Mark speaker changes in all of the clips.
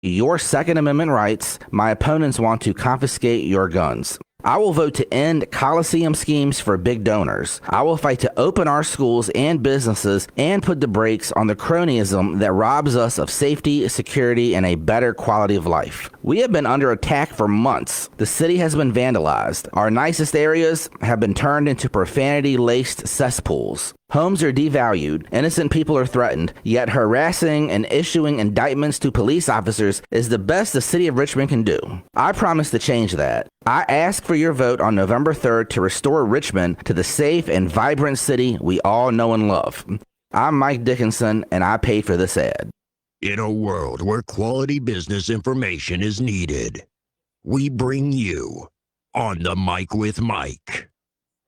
Speaker 1: your Second Amendment rights. My opponents want to confiscate your guns. I will vote to end Coliseum schemes for big donors. I will fight to open our schools and businesses and put the brakes on the cronyism that robs us of safety, security, and a better quality of life. We have been under attack for months. The city has been vandalized. Our nicest areas have been turned into profanity-laced cesspools. Homes are devalued, innocent people are threatened, yet harassing and issuing indictments to police officers is the best the city of Richmond can do. I promise to change that. I ask for your vote on November 3rd to restore Richmond to the safe and vibrant city we all know and love. I'm Mike Dickinson, and I paid for this ad.
Speaker 2: In a world where quality business information is needed, we bring you On the Mic with Mike,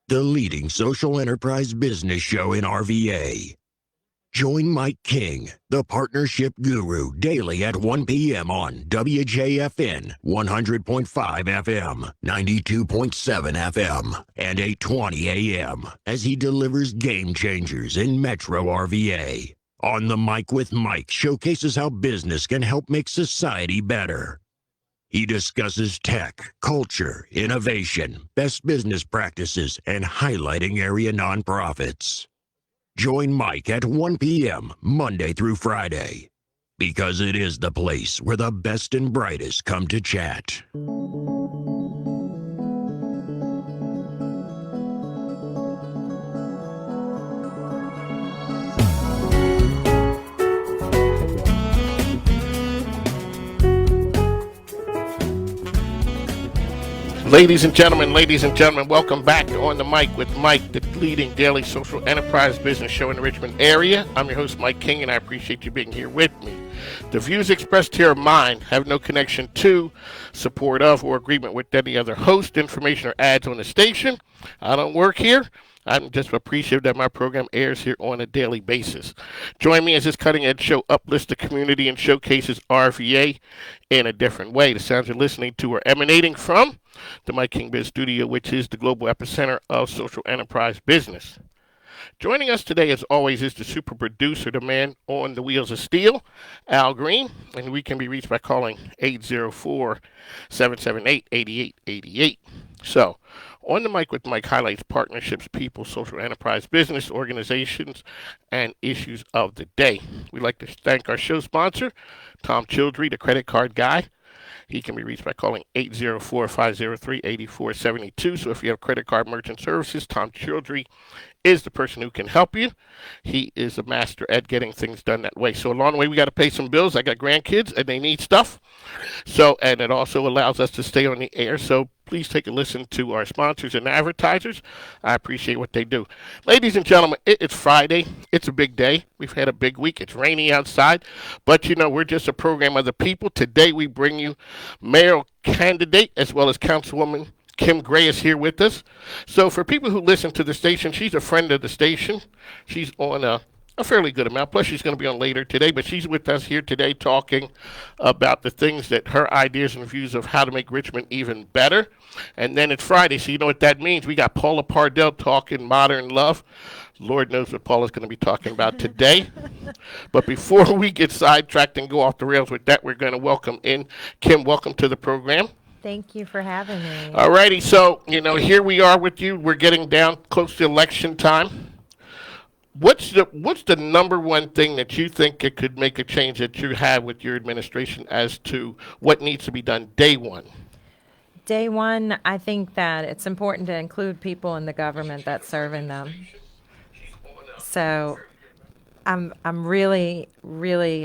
Speaker 2: the leading social enterprise business show in RVA. Join Mike King, the partnership guru, daily at 1 p.m. on WJFN 100.5 FM, 92.7 FM, and 820 a.m. as he delivers game changers in Metro RVA. On the Mic with Mike showcases how business can help make society better. He discusses tech, culture, innovation, best business practices, and highlighting area nonprofits. Join Mike at 1 p.m. Monday through Friday, because it is the place where the best and brightest come to chat.
Speaker 3: Ladies and gentlemen, welcome back to On the Mic with Mike, the leading daily social enterprise business show in the Richmond area. I'm your host, Mike King, and I appreciate you being here with me. The views expressed here are mine, have no connection to, support of, or agreement with any other host, information, or ads on the station. I don't work here. I'm just appreciative that my program airs here on a daily basis. Join me as this cutting-edge show uplifts the community and showcases RVA in a different way. The sounds you're listening to are emanating from the Mike King Biz Studio, which is the global epicenter of social enterprise business. Joining us today, as always, is the super producer, the man on the wheels of steel, Al Green, and we can be reached by calling 804-778-8888. So, On the Mic with Mike highlights partnerships, people, social enterprise, business, organizations, and issues of the day. We'd like to thank our show sponsor, Tom Childry, the credit card guy. He can be reached by calling 804-503-8472. So if you have credit card merchant services, Tom Childry is the person who can help you. He is a master at getting things done that way. So along the way, we got to pay some bills. I got grandkids, and they need stuff. So, and it also allows us to stay on the air. So please take a listen to our sponsors and advertisers. I appreciate what they do. Ladies and gentlemen, it's Friday. It's a big day. We've had a big week. It's rainy outside. But, you know, we're just a program of the people. Today we bring you mayoral candidate as well as Councilwoman Kim Gray is here with us. So for people who listen to the station, she's a friend of the station. She's on a fairly good amount. Plus, she's going to be on later today. But she's with us here today talking about the things that her ideas and views of how to make Richmond even better. And then it's Friday, so you know what that means. We got Paula Pardel talking modern love. Lord knows what Paula's going to be talking about today. But before we get sidetracked and go off the rails with that, we're going to welcome in Kim. Welcome to the program.
Speaker 4: Thank you for having me.
Speaker 3: All righty, so, you know, here we are with you. We're getting down close to election time. What's the number one thing that you think it could make a change that you have with your administration as to what needs to be done day one?
Speaker 4: Day one, I think that it's important to include people in the government that's serving them. So I'm really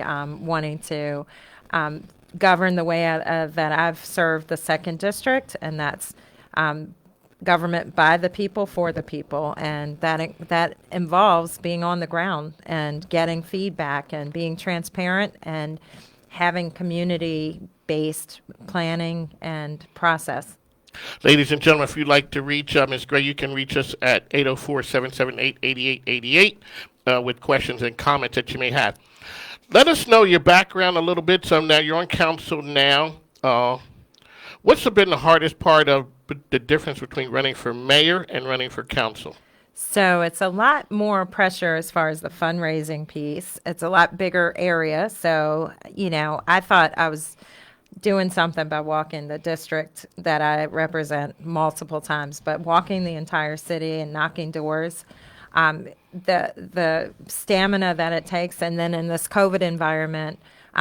Speaker 4: wanting to govern the way that I've served the second district, and that's government by the people for the people, and that involves being on the ground and getting feedback and being transparent and having community-based planning and process.
Speaker 3: Ladies and gentlemen, if you'd like to reach Ms. Gray, you can reach us at 804-778-8888 with questions and comments that you may have. Let us know your background a little bit. So now you're on council now. What's been the hardest part of the difference between running for mayor and running for council?
Speaker 4: So it's a lot more pressure as far as the fundraising piece. It's a lot bigger area. So, I thought I was doing something by walking the district that I represent multiple times, but walking the entire city and knocking doors, the stamina that it takes, and then in this COVID environment,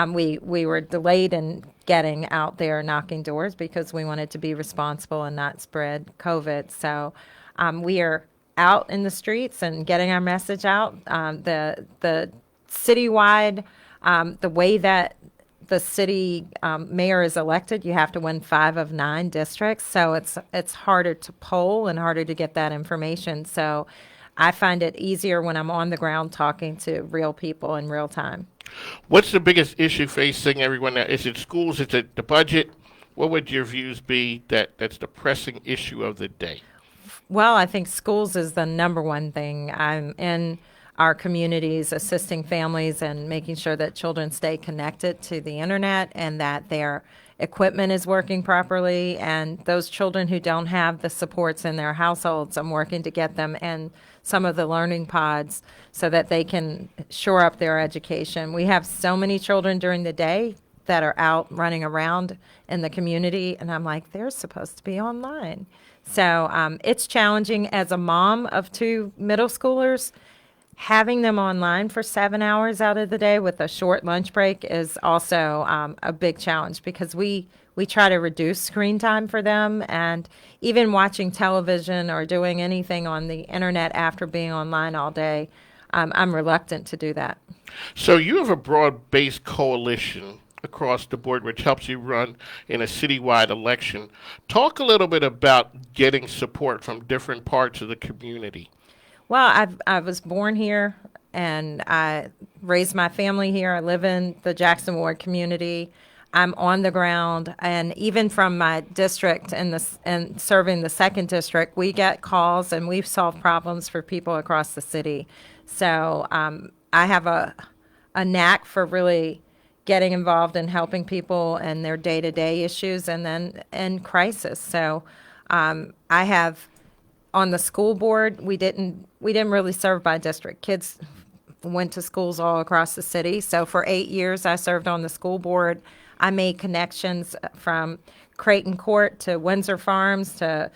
Speaker 4: we were delayed in getting out there knocking doors because we wanted to be responsible and not spread COVID. So we are out in the streets and getting our message out. The citywide, the way that the city mayor is elected, you have to win 5 of 9 districts. So it's harder to poll and harder to get that information. So I find it easier when I'm on the ground talking to real people in real time.
Speaker 3: What's the biggest issue facing everyone now? Is it schools? Is it the budget? What would your views be that's the pressing issue of the day?
Speaker 4: Well, I think schools is the number one thing. I'm in our communities assisting families and making sure that children stay connected to the internet and that their equipment is working properly. And those children who don't have the supports in their households, I'm working to get them in some of the learning pods so that they can shore up their education. We have so many children during the day that are out running around in the community, and I'm like, they're supposed to be online. So it's challenging as a mom of 2 middle schoolers. Having them online for 7 hours out of the day with a short lunch break is also a big challenge because we try to reduce screen time for them, and even watching television or doing anything on the internet after being online all day, I'm reluctant to do that.
Speaker 3: So you have a broad-based coalition across the board which helps you run in a citywide election. Talk a little bit about getting support from different parts of the community.
Speaker 4: Well, I was born here and I raised my family here. I live in the Jackson Ward community. I'm on the ground, and even from my district and serving the 2nd district, we get calls and we've solved problems for people across the city. So I have a knack for really getting involved in helping people and their day-to-day issues and then in crisis. So I have on the school board, we didn't really serve by district. Kids went to schools all across the city. So for 8 years, I served on the school board. I made connections from Creighton Court to Windsor Farms to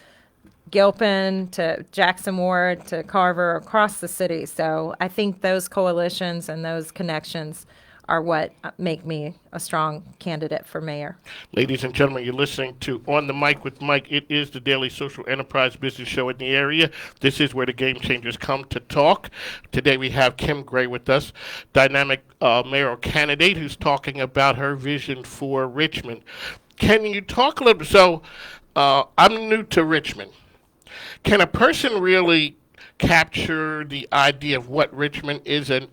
Speaker 4: Gilpin to Jackson Ward to Carver across the city. So I think those coalitions and those connections are what make me a strong candidate for mayor.
Speaker 3: Ladies and gentlemen, you're listening to On the Mic with Mike. It is the daily social enterprise business show in the area. This is where the game changers come to talk. Today we have Kim Gray with us, dynamic mayoral candidate who's talking about her vision for Richmond. Can you talk a little bit? So I'm new to Richmond. Can a person really capture the idea of what Richmond is and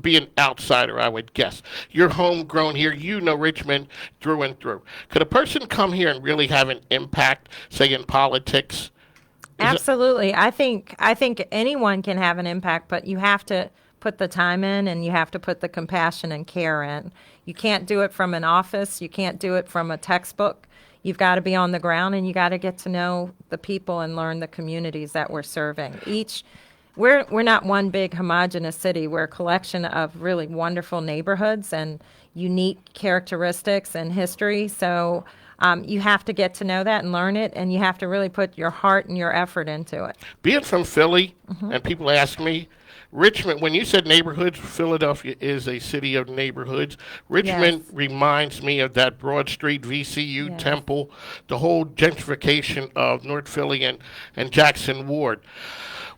Speaker 3: be an outsider, I would guess? You're homegrown here. You know Richmond through and through. Could a person come here and really have an impact, say, in politics?
Speaker 4: Absolutely. I think anyone can have an impact, but you have to put the time in and you have to put the compassion and care in. You can't do it from an office. You can't do it from a textbook. You've got to be on the ground and you got to get to know the people and learn the communities that we're serving. We're not one big homogenous city. We're a collection of really wonderful neighborhoods and unique characteristics and history. So you have to get to know that and learn it, and you have to really put your heart and your effort into it.
Speaker 3: Being from Philly, and people ask me, Richmond, when you said neighborhoods, Philadelphia is a city of neighborhoods. Richmond reminds me of that Broad Street VCU Temple, the whole gentrification of North Philly and Jackson Ward.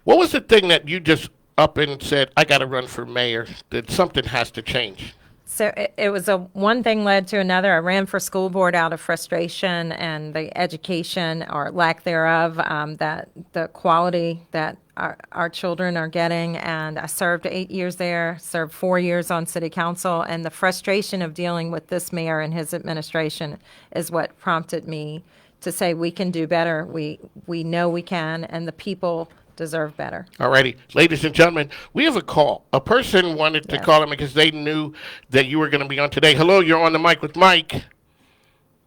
Speaker 3: What was the thing that you just up and said, I got to run for mayor, that something has to change?
Speaker 4: So it was one thing led to another. I ran for school board out of frustration and the education or lack thereof, that the quality that our children are getting. And I served 8 years there, served 4 years on city council. And the frustration of dealing with this mayor and his administration is what prompted me to say we can do better. We know we can, and the people deserve better.
Speaker 3: All righty. Ladies and gentlemen, we have a call. A person wanted to call in because they knew that you were going to be on today. Hello, you're on the mic with Mike.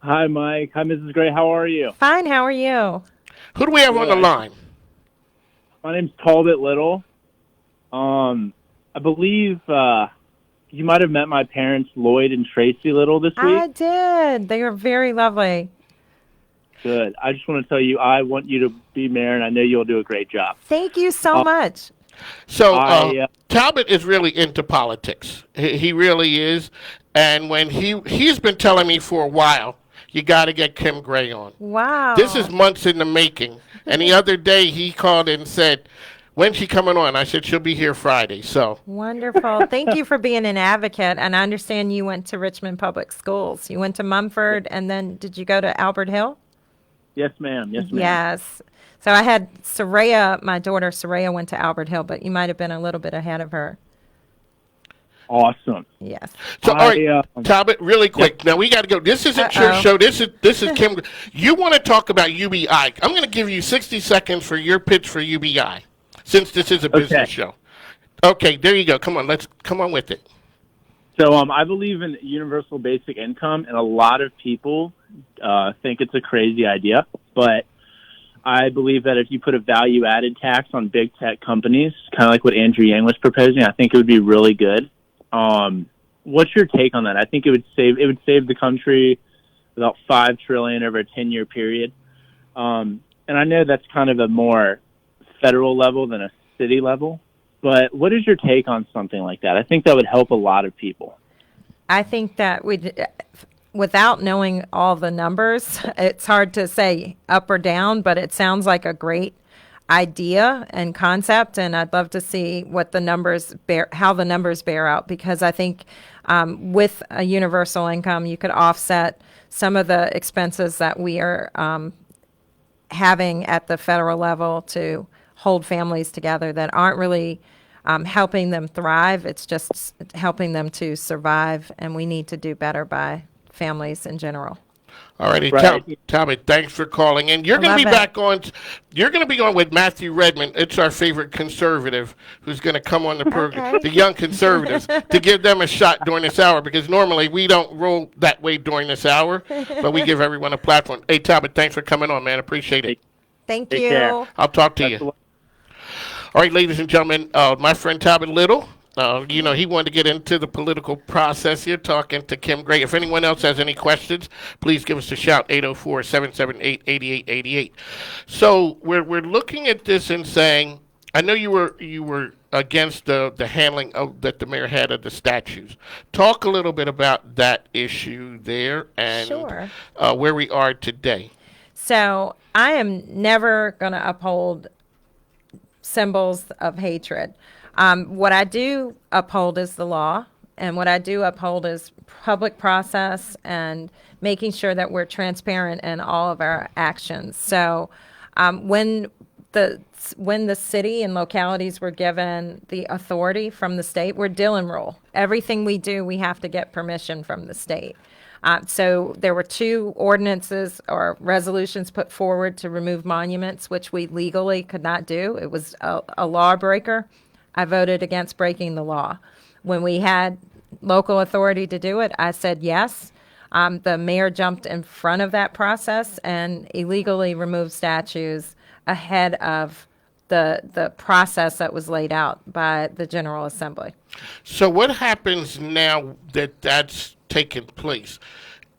Speaker 5: Hi, Mike. Hi, Mrs. Gray. How are you?
Speaker 4: Fine. How are you?
Speaker 3: Who do we have on the line?
Speaker 5: My name's Talbot Little. I believe you might have met my parents, Lloyd and Tracy Little, this week.
Speaker 4: I did. They were very lovely.
Speaker 5: Good. I just want to tell you, I want you to be mayor, and I know you'll do a great job.
Speaker 4: Thank you so much.
Speaker 3: So
Speaker 5: I,
Speaker 3: Talbot is really into politics. He really is. And when he's been telling me for a while, you got to get Kim Gray on.
Speaker 4: Wow.
Speaker 3: This is months in the making. And the other day he called and said, "When's she coming on?" I said, "She'll be here Friday." So
Speaker 4: Wonderful. Thank you for being an advocate. And I understand you went to Richmond Public Schools. You went to Mumford, and then did you go to Albert Hill?
Speaker 5: yes, ma'am. Yes, ma'am.
Speaker 4: Yes. So I had Soraya, my daughter Soraya went to Albert Hill, but you might have been a little bit ahead of her.
Speaker 5: Awesome.
Speaker 4: Yes.
Speaker 3: So, all right, Talbot, really quick. Now we got to go. This isn't your show. This is Kim. You want to talk about UBI? I'm going to give you 60 seconds for your pitch for UBI, since this is a business show. Okay, there you go. Come on, let's come on with it.
Speaker 5: So I believe in universal basic income, and a lot of people think it's a crazy idea, but I believe that if you put a value-added tax on big tech companies, kind of like what Andrew Yang was proposing, I think it would be really good. What's your take on that? I think it would save the country about $5 trillion over a 10-year period. And I know that's kind of a more federal level than a city level, but what is your take on something like that? I think that would help a lot of people.
Speaker 4: I think that without knowing all the numbers, it's hard to say up or down, but it sounds like a great idea and concept, and I'd love to see what the numbers how the numbers bear out, because I think with a universal income, you could offset some of the expenses that we are having at the federal level to hold families together that aren't really helping them thrive. It's just helping them to survive, and we need to do better by families in general.
Speaker 3: All righty,
Speaker 5: Right.
Speaker 3: Talbot, thanks for calling in. You're going to be back on. You're going to be on with Matthew Redmond. It's our favorite conservative who's going to come on the program, the young conservatives, to give them a shot during this hour, because normally we don't roll that way during this hour, but we give everyone a platform. Hey, Talbot, thanks for coming on, man. Appreciate it.
Speaker 4: Thank
Speaker 5: Take
Speaker 4: you.
Speaker 5: care.
Speaker 3: I'll talk to you. All right, ladies and gentlemen, my friend Talbot Little. He wanted to get into the political process here, talking to Kim Gray. If anyone else has any questions, please give us a shout, 804-778-8888. So we're looking at this and saying, I know you were against the handling that the mayor had of the statues. Talk a little bit about that issue there and
Speaker 4: Sure.
Speaker 3: Where we are today.
Speaker 4: So I am never going to uphold symbols of hatred. What I do uphold is the law, and what I do uphold is public process and making sure that we're transparent in all of our actions. So when the city and localities were given the authority from the state, we're Dillon rule. Everything we do, we have to get permission from the state. So there were 2 ordinances or resolutions put forward to remove monuments, which we legally could not do. It was a lawbreaker. I voted against breaking the law. When we had local authority to do it, I said yes. The mayor jumped in front of that process and illegally removed statues ahead of the process that was laid out by the General Assembly.
Speaker 3: So what happens now that that's taken place?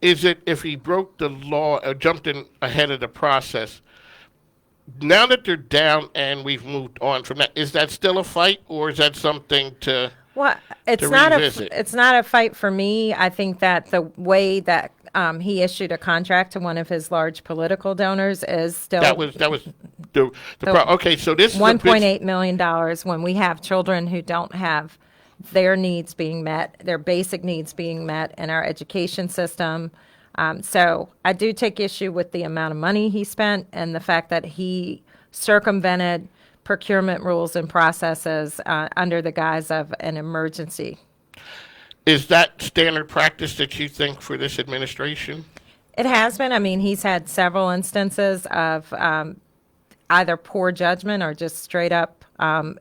Speaker 3: Is it if he broke the law or jumped in ahead of the process? Now that they're down and we've moved on from that, is that still a fight, or is that something to
Speaker 4: it's
Speaker 3: to
Speaker 4: not
Speaker 3: revisit?
Speaker 4: it's not a fight for me. I think that the way that he issued a contract to one of his large political donors is still
Speaker 3: that was the problem. Okay, so this is
Speaker 4: $1.8 million when we have children who don't have their needs being met, their basic needs being met in our education system. So I do take issue with the amount of money he spent and the fact that he circumvented procurement rules and processes under the guise of an emergency.
Speaker 3: Is that standard practice that you think for this administration?
Speaker 4: It has been. I mean, he's had several instances of either poor judgment or just straight up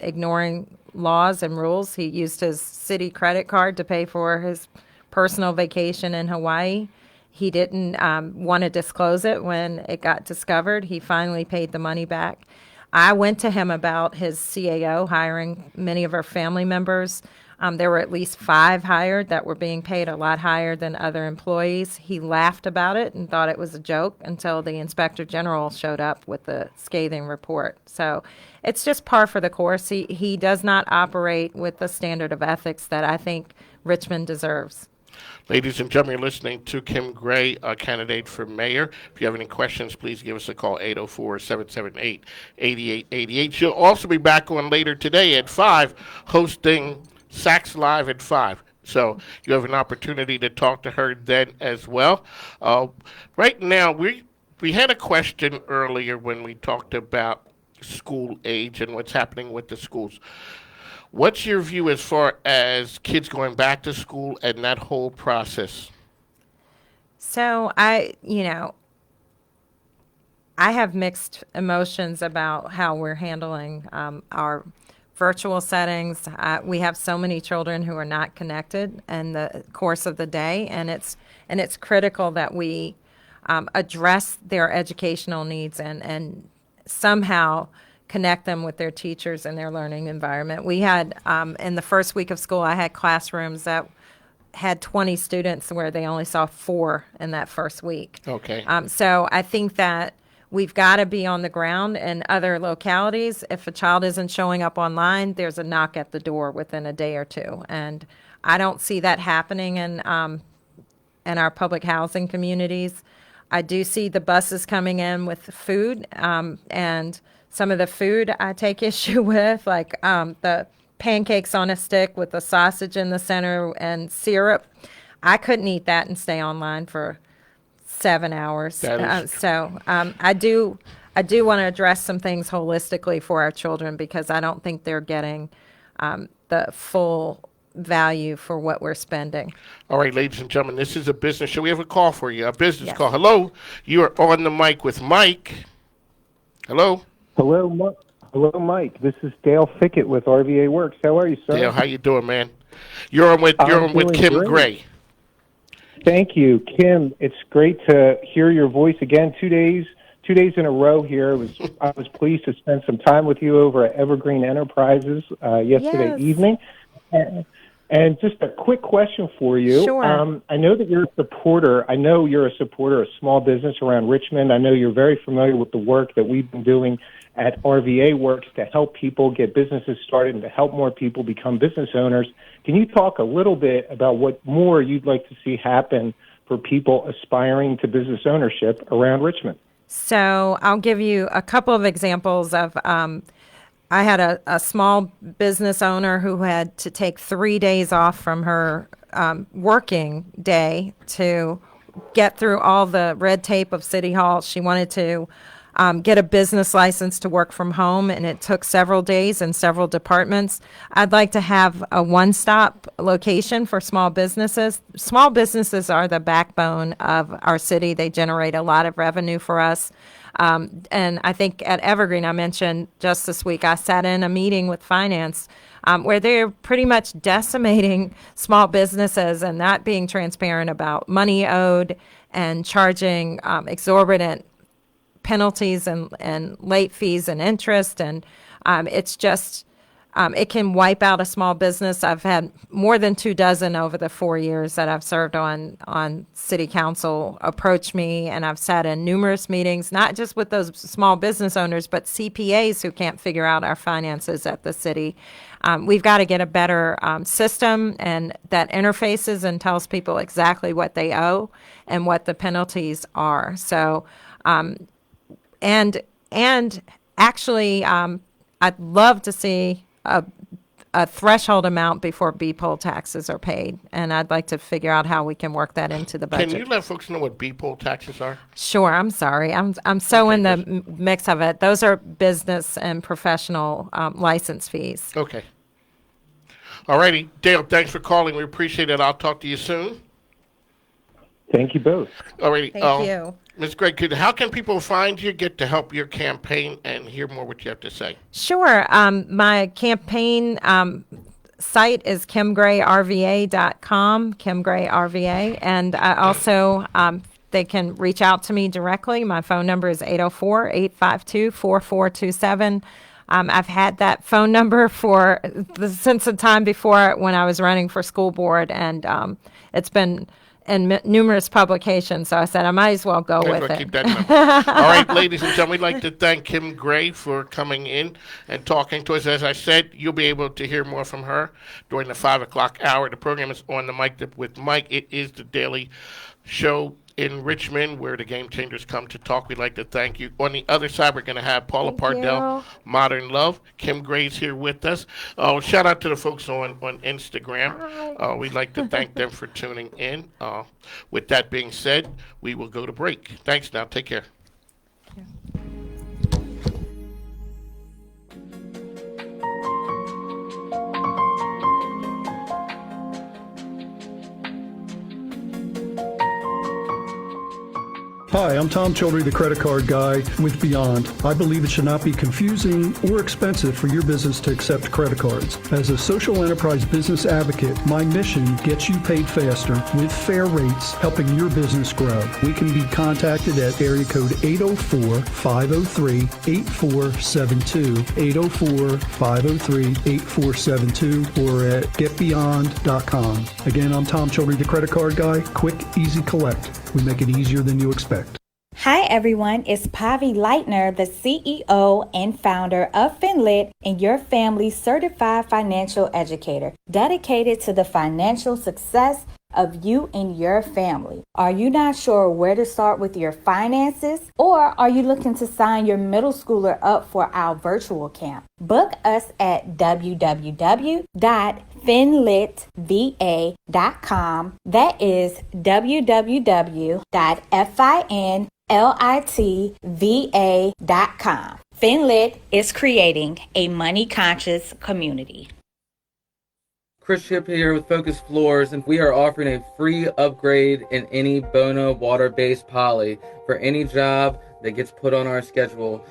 Speaker 4: ignoring laws and rules. He used his city credit card to pay for his personal vacation in Hawaii. He didn't want to disclose it when it got discovered. He finally paid the money back. I went to him about his CAO hiring many of our family members. There were at least 5 hired that were being paid a lot higher than other employees. He laughed about it and thought it was a joke until the inspector general showed up with the scathing report. So it's just par for the course. He does not operate with the standard of ethics that I think Richmond deserves.
Speaker 3: Ladies and gentlemen, you're listening to Kim Gray, a candidate for mayor. If you have any questions, please give us a call, 804-778-8888. She'll also be back on later today at 5, hosting Saks Live at 5. So you have an opportunity to talk to her then as well. Right now, we had a question earlier when we talked about school age and what's happening with the schools. What's your view as far as kids going back to school and that whole process?
Speaker 4: So I have mixed emotions about how we're handling our virtual settings. We have so many children who are not connected in the course of the day, and it's critical that we address their educational needs and somehow connect them with their teachers and their learning environment. We had, in the first week of school, I had classrooms that had 20 students where they only saw 4 in that first week.
Speaker 3: Okay.
Speaker 4: So I think that we've got to be on the ground in other localities. If a child isn't showing up online, there's a knock at the door within a day or two. And I don't see that happening in our public housing communities. I do see the buses coming in with food, and some of the food I take issue with, like the pancakes on a stick with the sausage in the center and syrup. I couldn't eat that and stay online for 7 hours. I do want to address some things holistically for our children because I don't think they're getting the full value for what we're spending.
Speaker 3: All right, ladies and gentlemen, this is a business show. We have a call for you, a business
Speaker 4: Yes.
Speaker 3: call. Hello, you are on the mic with Mike. Hello.
Speaker 6: Hello, Mike. This is Dale Fickett with RVA Works. How are you, sir?
Speaker 3: Dale, how you doing, man? You're on with
Speaker 6: doing
Speaker 3: Kim
Speaker 6: great.
Speaker 3: Gray.
Speaker 6: Thank you, Kim. It's great to hear your voice again. 2 days in a row here. I was pleased to spend some time with you over at Evergreen Enterprises yesterday
Speaker 4: Yes.
Speaker 6: evening. And just a quick question for you.
Speaker 4: Sure.
Speaker 6: I know that you're a supporter. I know you're a supporter of small business around Richmond. I know you're very familiar with the work that we've been doing at RVA Works to help people get businesses started and to help more people become business owners. Can you talk a little bit about what more you'd like to see happen for people aspiring to business ownership around Richmond?
Speaker 4: So I'll give you a couple of examples of I had a small business owner who had to take 3 days off from her working day to get through all the red tape of City Hall. She wanted to get a business license to work from home, and it took several days in several departments. I'd like to have a one-stop location for small businesses. Small businesses are the backbone of our city. They generate a lot of revenue for us. And I think at Evergreen, I mentioned just this week, I sat in a meeting with finance where they're pretty much decimating small businesses and not being transparent about money owed and charging exorbitant penalties and late fees and interest. And it's just, it can wipe out a small business. I've had more than 24 over the 4 years that I've served on city council approach me, and I've sat in numerous meetings, not just with those small business owners, but CPAs who can't figure out our finances at the city. We've got to get a better system and that interfaces and tells people exactly what they owe and what the penalties are. So, and actually, I'd love to see a threshold amount before B-poll taxes are paid, and I'd like to figure out how we can work that into the budget.
Speaker 3: Can you let folks know what B-poll taxes are?
Speaker 4: Sure. I'm sorry. I'm so in the mix of it. Those are business and professional license fees.
Speaker 3: Okay. All righty. Dale, thanks for calling. We appreciate it. I'll talk to you soon.
Speaker 6: Thank you both.
Speaker 3: All righty.
Speaker 4: Thank you.
Speaker 3: Ms. Gregg, how can people find you, get to help your campaign, and hear more what you have to say?
Speaker 4: Sure. My campaign site is kimgrayrva.com, kimgrayrva. And I also they can reach out to me directly. My phone number is 804-852-4427. I've had that phone number since the time before when I was running for school board, and it's been in numerous publications. So I said I might as well go with it.
Speaker 3: Keep that number. All right, ladies and gentlemen, we'd like to thank Kim Gray for coming in and talking to us. As I said, you'll be able to hear more from her during the 5 o'clock hour. The program is On the Mic with Mike. It is the daily show in Richmond where the Game Changers come to talk. We'd like to thank you. On the other side, we're going to have Paula Pardel, Modern Love. Kim Gray's here with us. Shout out to the folks on Instagram. We'd like to thank them for tuning in. With that being said, we will go to break. Thanks now. Take care.
Speaker 7: Hi, I'm Tom Childry, the credit card guy with Beyond. I believe it should not be confusing or expensive for your business to accept credit cards. As a social enterprise business advocate, my mission gets you paid faster with fair rates, helping your business grow. We can be contacted at area code 804-503-8472, 804-503-8472, or at getbeyond.com. Again, I'm Tom Childry, the credit card guy. Quick, easy collect. We make it easier than you expect.
Speaker 8: Hi everyone, it's Pavi Leitner, the CEO and founder of Finlit and your family's certified financial educator, dedicated to the financial success of you and your family. Are you not sure where to start with your finances? Or are you looking to sign your middle schooler up for our virtual camp? Book us at www.finlitva.com. That is www.finlitva.com. Finlit is creating a money-conscious community.
Speaker 9: Chris Ship here with Focus Floors, and we are offering a free upgrade in any Bona water-based poly for any job that gets put on our schedule.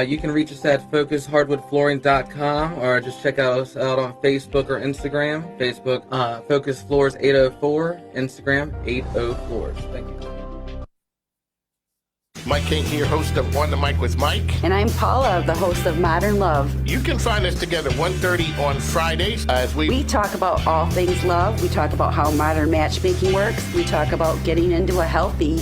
Speaker 9: You can reach us at focushardwoodflooring.com or just check us out on Facebook or Instagram. Facebook, Focus Floors 804, Instagram 80Floors. Thank you.
Speaker 3: Mike King here, host of On the Mic with Mike.
Speaker 10: And I'm Paula, the host of Modern Love.
Speaker 3: You can find us together 1:30 on Fridays as
Speaker 10: we talk about all things love. We talk about how modern matchmaking works. We talk about getting into a healthy,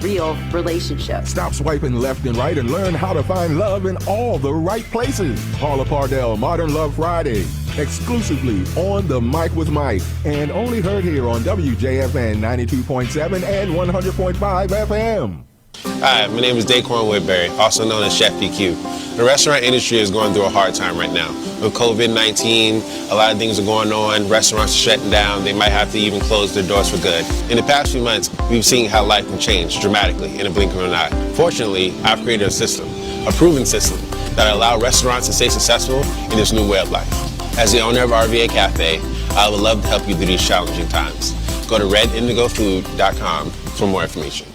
Speaker 10: real relationship.
Speaker 11: Stop swiping left and right and learn how to find love in all the right places. Paula Pardel, Modern Love Friday. Exclusively On the Mic with Mike. And only heard here on WJFN 92.7 and 100.5 FM.
Speaker 12: Hi, my name is Daquan Woodbury, also known as Chef PQ. The restaurant industry is going through a hard time right now. With COVID-19, a lot of things are going on. Restaurants are shutting down. They might have to even close their doors for good. In the past few months, we've seen how life can change dramatically in a blink of an eye. Fortunately, I've created a system, a proven system, that allows restaurants to stay successful in this new way of life. As the owner of RVA Cafe, I would love to help you through these challenging times. Go to redindigofood.com for more information.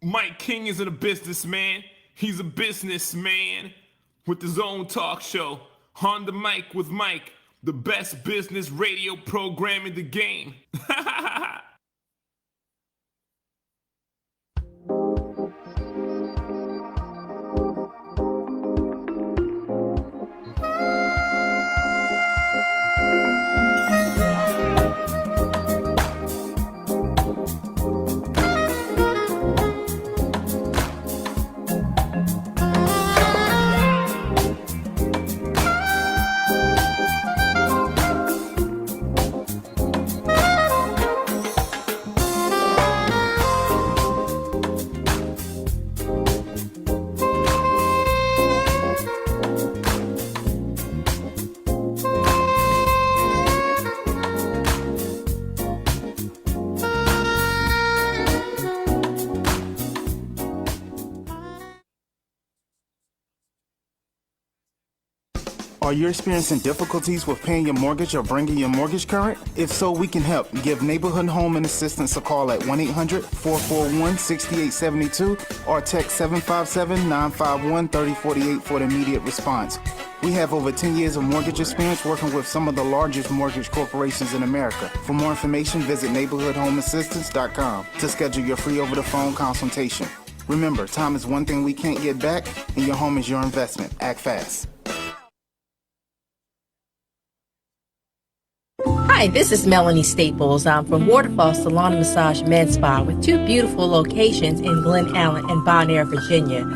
Speaker 13: Mike King isn't a businessman, he's a businessman with his own talk show, On the Mic with Mike, the best business radio program in the game.
Speaker 14: Are you experiencing difficulties with paying your mortgage or bringing your mortgage current? If so, we can help. Give Neighborhood Home and Assistance a call at 1-800-441-6872 or text 757-951-3048 for an immediate response. We have over 10 years of mortgage experience working with some of the largest mortgage corporations in America. For more information, visit neighborhoodhomeassistance.com to schedule your free over-the-phone consultation. Remember, time is one thing we can't get back, and your home is your investment. Act fast.
Speaker 15: Hi, this is Melanie Staples. I'm from Waterfall Salon and Massage Med Spa with 2 beautiful locations in Glen Allen and Bonaire, Virginia.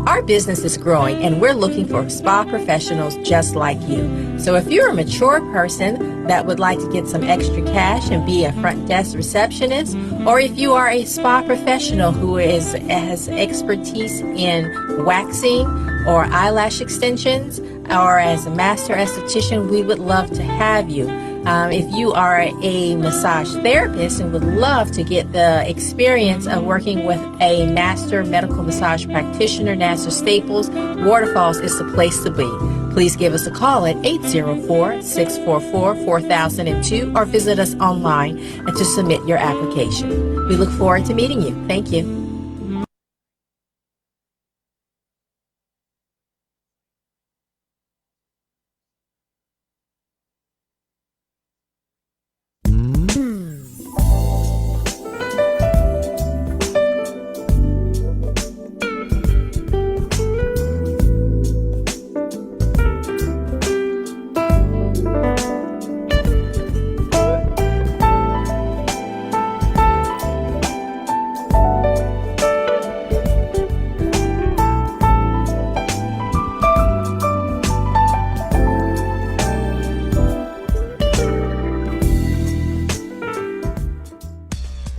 Speaker 15: Our business is growing and we're looking for spa professionals just like you. So if you're a mature person that would like to get some extra cash and be a front desk receptionist, or if you are a spa professional who has expertise in waxing or eyelash extensions, or as a master esthetician, we would love to have you. If you are a massage therapist and would love to get the experience of working with a master medical massage practitioner, NASA Staples, Waterfalls is the place to be. Please give us a call at 804-644-4002 or visit us online and to submit your application. We look forward to meeting you. Thank you.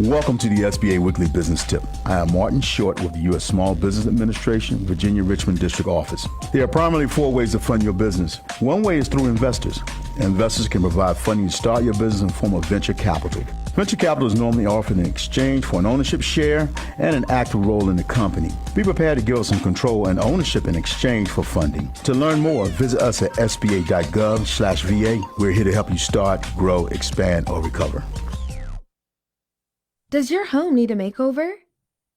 Speaker 16: Welcome to the SBA Weekly Business Tip. I am Martin Short with the U.S. Small Business Administration, Virginia Richmond District Office. There are primarily 4 ways to fund your business. One way is through investors. Investors can provide funding to start your business in the form of venture capital. Venture capital is normally offered in exchange for an ownership share and an active role in the company. Be prepared to give us some control and ownership in exchange for funding. To learn more, visit us at sba.gov/VA. We're here to help you start, grow, expand, or recover.
Speaker 17: Does your home need a makeover?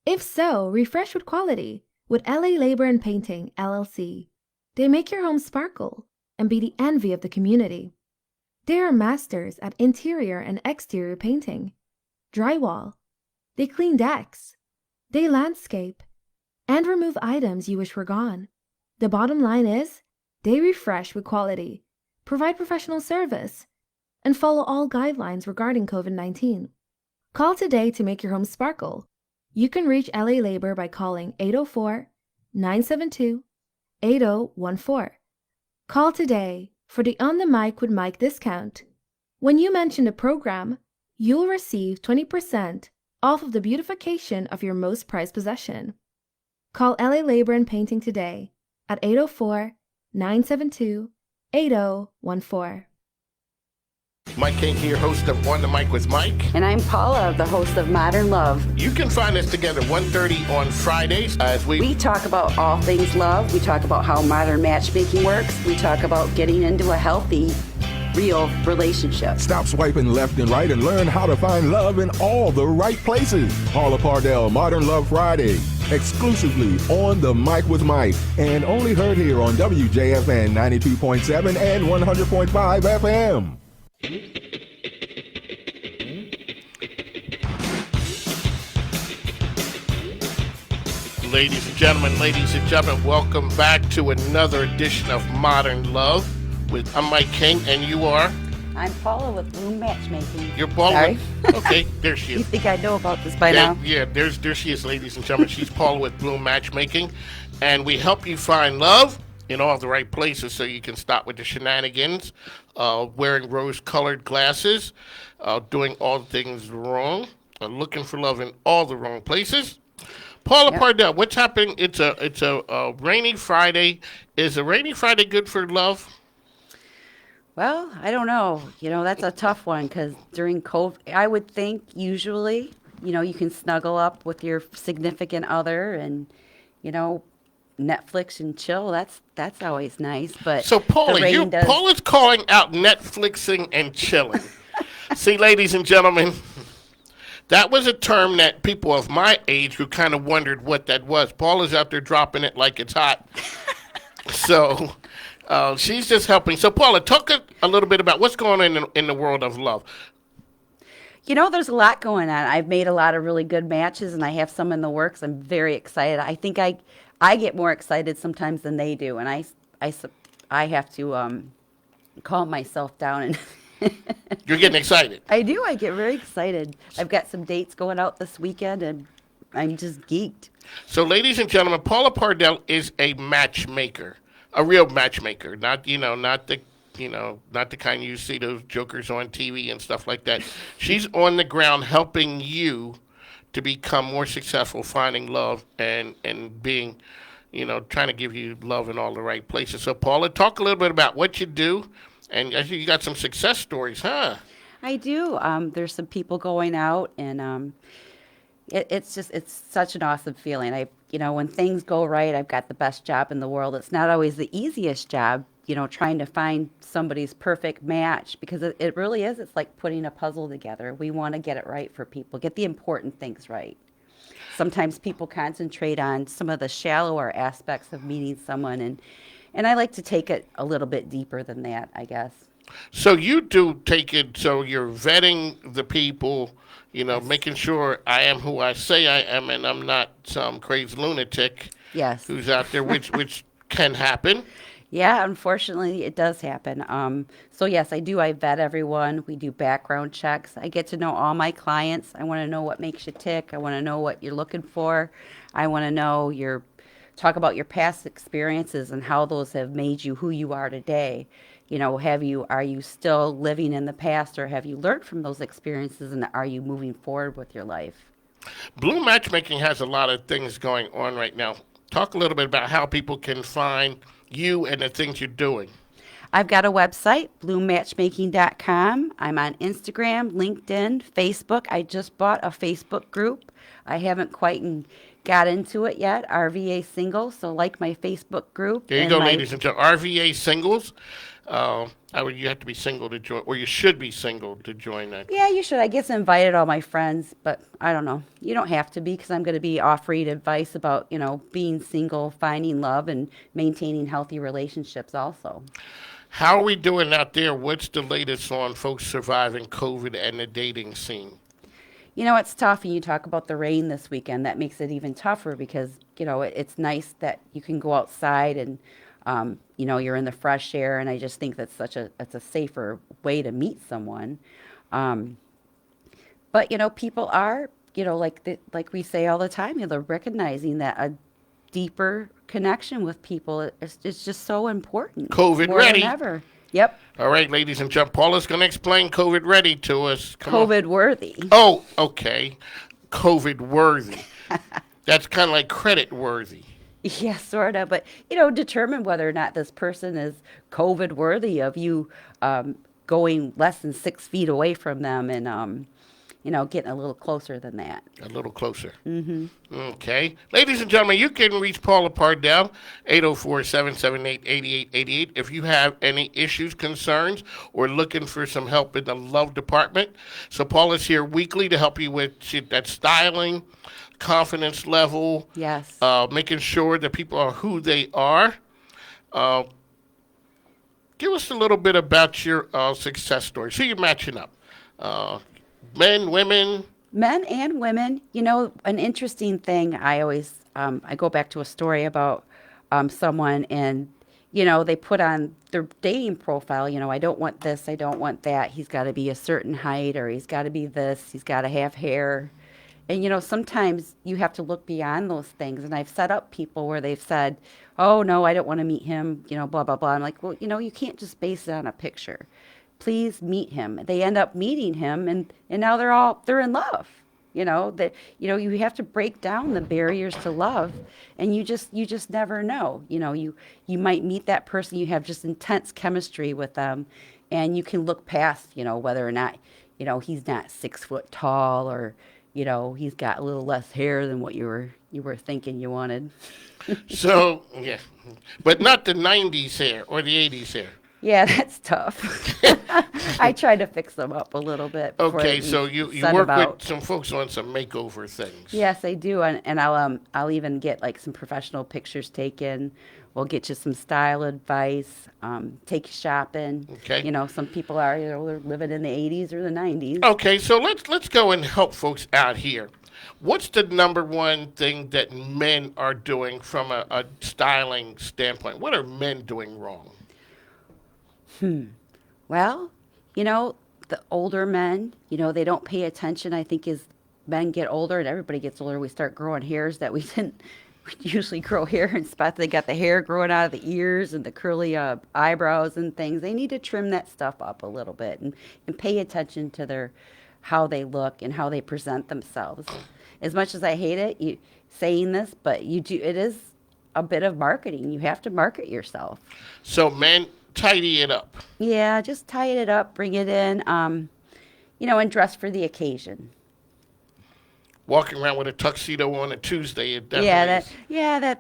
Speaker 17: If so, refresh with quality with LA Labor and Painting, LLC. They make your home sparkle and be the envy of the community. They are masters at interior and exterior painting, drywall. They clean decks. They landscape and remove items you wish were gone. The bottom line is, they refresh with quality, provide professional service, and follow all guidelines regarding COVID-19. Call today to make your home sparkle. You can reach LA Labor by calling 804-972-8014. Call today for the On the Mic with Mike discount. When you mention the program, you'll receive 20% off of the beautification of your most prized possession. Call LA Labor and Painting today at 804-972-8014.
Speaker 3: Mike King here, host of On the Mic with Mike.
Speaker 10: And I'm Paula, the host of Modern Love.
Speaker 3: You can find us together 1:30 on Fridays as we
Speaker 10: talk about all things love. We talk about how modern matchmaking works. We talk about getting into a healthy, real relationship.
Speaker 11: Stop swiping left and right and learn how to find love in all the right places. Paula Pardel, Modern Love Friday. Exclusively on the Mic with Mike. And only heard here on WJFN 92.7 and 100.5 FM.
Speaker 3: Ladies and gentlemen, welcome back to another edition of Modern Love with I'm Mike King, and you are?
Speaker 10: I'm Paula with Bloom Matchmaking.
Speaker 3: You're Paula?
Speaker 10: Sorry.
Speaker 3: Okay, there she is.
Speaker 10: You think I know about this by now?
Speaker 3: Yeah, there she is, ladies and gentlemen. She's Paula with Bloom Matchmaking, and we help you find love in all the right places so you can stop with the shenanigans, wearing rose-colored glasses, doing all things wrong, looking for love in all the wrong places. Paula Pardel, what's happening? It's a rainy Friday. Is a rainy Friday good for love?
Speaker 10: Well, I don't know. That's a tough one because during COVID, I would think usually, you can snuggle up with your significant other and, Netflix and chill. That's always nice. But
Speaker 3: So, Paula,
Speaker 10: the rain does.
Speaker 3: Paula's calling out Netflixing and chilling. See, ladies and gentlemen, that was a term that people of my age who kind of wondered what that was. Paula's out there dropping it like it's hot. So she's just helping. So, Paula, talk a little bit about what's going on in the world of love.
Speaker 10: There's a lot going on. I've made a lot of really good matches, and I have some in the works. I'm very excited. I think I get more excited sometimes than they do, and I have to calm myself down. And
Speaker 3: You're getting excited.
Speaker 10: I do. I get very excited. I've got some dates going out this weekend, and I'm just geeked.
Speaker 3: So, ladies and gentlemen, Paula Pardel is a matchmaker, a real matchmaker, not the kind you see those jokers on TV and stuff like that. She's on the ground helping you to become more successful, finding love and being, trying to give you love in all the right places. So, Paula, talk a little bit about what you do, and I think you got some success stories, huh?
Speaker 10: I do. There's some people going out, and it's such an awesome feeling. When things go right, I've got the best job in the world. It's not always the easiest job, trying to find somebody's perfect match, because it really is. It's like putting a puzzle together. We want to get it right for people, get the important things right. Sometimes people concentrate on some of the shallower aspects of meeting someone, and I like to take it a little bit deeper than that, I guess.
Speaker 3: So you do take it, so you're vetting the people, making sure I am who I say I am, and I'm not some crazy lunatic who's out there, which can happen.
Speaker 10: Yeah, unfortunately, it does happen. So yes, I do. I vet everyone. We do background checks. I get to know all my clients. I want to know what makes you tick. I want to know what you're looking for. I want to know talk about your past experiences and how those have made you who you are today. Are you still living in the past, or have you learned from those experiences, and are you moving forward with your life?
Speaker 3: Blue Matchmaking has a lot of things going on right now. Talk a little bit about how people can find you and the things you're doing.
Speaker 10: I've got a website, bluematchmaking.com. I'm on Instagram, LinkedIn, Facebook. I just bought a Facebook group. I haven't quite got into it yet, RVA Singles, so like my Facebook group.
Speaker 3: There you go, ladies and gentlemen, RVA Singles. You have to be single to join, or you should be single to join that.
Speaker 10: Yeah, you should. I guess I invited all my friends, but I don't know. You don't have to be, because I'm going to be offering advice about, being single, finding love, and maintaining healthy relationships also.
Speaker 3: How are we doing out there? What's the latest on folks surviving COVID and the dating scene?
Speaker 10: It's tough, and you talk about the rain this weekend. That makes it even tougher, because, it's nice that you can go outside and you're in the fresh air, and I just think that's it's a safer way to meet someone. But people are, like we say all the time, they're recognizing that a deeper connection with people is just so important.
Speaker 3: COVID
Speaker 10: more
Speaker 3: ready.
Speaker 10: Than ever. Yep.
Speaker 3: All right, ladies and gentlemen, Paula's going to explain COVID ready to us.
Speaker 10: COVID worthy.
Speaker 3: Oh, okay. COVID worthy. That's kind of like credit worthy.
Speaker 10: Yeah, sort of. But, determine whether or not this person is COVID worthy of you going less than 6 feet away from them and, getting a little closer than that.
Speaker 3: A little closer.
Speaker 10: Mm-hmm.
Speaker 3: Okay. Ladies and gentlemen, you can reach Paula Pardel, 804-778-8888. If you have any issues, concerns, or looking for some help in the love department. So Paula's here weekly to help you with that styling, confidence level.
Speaker 10: Yes.
Speaker 3: Making sure that people are who they are. Give us a little bit about your success story. So you're matching up. Men, women.
Speaker 10: Men and women. An interesting thing, I always, I go back to a story about someone, and, they put on their dating profile, I don't want this, I don't want that. He's got to be a certain height, or he's got to be this, he's got to have hair. And, sometimes you have to look beyond those things. And I've set up people where they've said, oh, no, I don't want to meet him, blah, blah, blah. I'm like, well, you can't just base it on a picture. Please meet him. They end up meeting him, and now they're in love. You have to break down the barriers to love, and you just never know. You might meet that person, you have just intense chemistry with them, and you can look past, whether or not, he's not 6 foot tall, or, he's got a little less hair than what you were thinking you wanted.
Speaker 3: So, yeah. But not the 90s hair or the 80s hair.
Speaker 10: Yeah, that's tough. I try to fix them up a little bit.
Speaker 3: Okay, so you work with some folks on some makeover things.
Speaker 10: Yes, I do, and I'll even get like some professional pictures taken. We'll get you some style advice. Take you shopping.
Speaker 3: Okay.
Speaker 10: Some people are they're living in the 80s or the 90s.
Speaker 3: Okay, so let's go and help folks out here. What's the number one thing that men are doing from a styling standpoint? What are men doing wrong?
Speaker 10: Well, the older men, they don't pay attention. I think as men get older and everybody gets older, we start growing hairs that we didn't usually grow hair in spots. They got the hair growing out of the ears and the curly eyebrows and things. They need to trim that stuff up a little bit and pay attention to how they look and how they present themselves. As much as I hate it, saying this, but it is a bit of marketing. You have to market yourself.
Speaker 3: So men, tidy it up.
Speaker 10: Yeah, just tie it up, bring it in, and dress for the occasion.
Speaker 3: Walking around with a tuxedo on a Tuesday, it definitely